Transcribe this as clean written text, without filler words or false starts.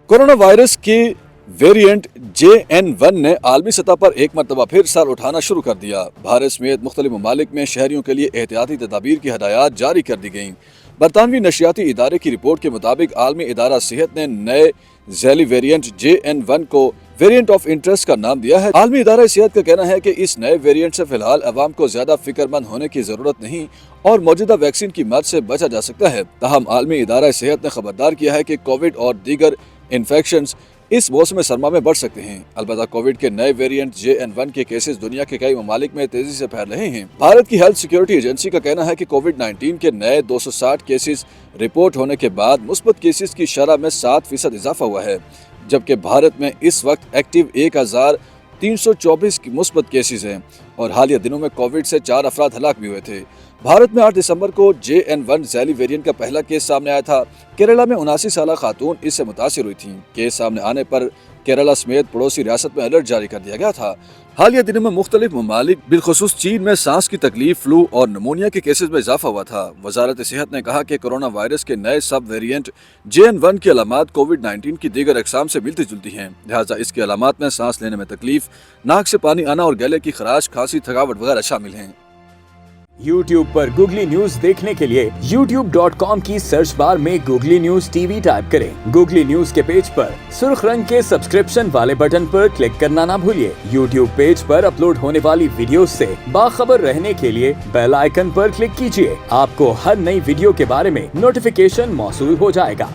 Corona virus की variant JN1 ने आलमी सतह पर एक मरतबा फिर सर उठाना शुरू कर दिया। भारत समेत मुख्तलिफ ममालिक में शहरियों के लिए एहतियाती तदाबीर की हदायत जारी कर दी गईं। बरतानवी नशियाती इदारे की रिपोर्ट के मुताबिक आलमी इदारा सेहत ने नए झैली वेरिएंट JN1 को वेरिएंट ऑफ इंटरेस्ट का नाम दिया है। आलमी इदारा सेहत का कहना है कि इस नए वेरिएंट से फिलहाल अवाम को ज्यादा फिक्रमंद होने की जरूरत नहीं और मौजूदा वैक्सीन की मर्ज से बचा जा सकता है। ताहम आलमी इदारा सेहत ने खबरदार किया है कि कोविड और दीगर इन्फेक्शंस इस मौसम सरमा में बढ़ सकते हैं। अलबत्ता कोविड के नए वेरिएंट JN1 के केसेस दुनिया के कई ममालिक में तेजी से फैल रहे हैं। भारत की हेल्थ सिक्योरिटी एजेंसी का कहना है कि कोविड-19 के नए 260 केसेस रिपोर्ट होने के बाद मुस्बत केसेस की शरह में 7% इजाफा हुआ है, जबकि भारत में इस वक्त एक्टिव 1324 मुस्बत केसेस हैं और हालिया दिनों में कोविड से 4 अफराद हलाक भी हुए थे। भारत में 8 दिसंबर को JN1 झैली वेरिएंट का पहला केस सामने आया था। केरला में 79 साल खातून इससे मुतासिर हुई थी। केस सामने आने पर केरला समेत पड़ोसी रियासत में अलर्ट जारी कर दिया गया था। हालिया दिनों में मुख्तलिफ ममालिक बिलखुसूस चीन में सांस की तकलीफ, फ्लू और नमूनिया के केसेस में इजाफा हुआ था। वजारत सेहत ने कहा कि कोरोना वायरस के नए सब वेरिएंट JN1 की अलामात कोविड-19 की दीगर अकसाम से मिलती जुलती हैं। लिहाजा इसकी अलामात में सांस लेने में तकलीफ, नाक से पानी आना और गले की खराश, खांसी, थकावट वगैरह शामिल हैं। YouTube पर गूगली न्यूज देखने के लिए youtube.com की सर्च बार में गूगली न्यूज TV टाइप करें। गूगली न्यूज के पेज पर सुर्ख रंग के सब्सक्रिप्शन वाले बटन पर क्लिक करना ना भूलिए। YouTube पेज पर अपलोड होने वाली वीडियोस से बाखबर रहने के लिए बेल आइकन पर क्लिक कीजिए। आपको हर नई वीडियो के बारे में नोटिफिकेशन मौसूल हो जाएगा।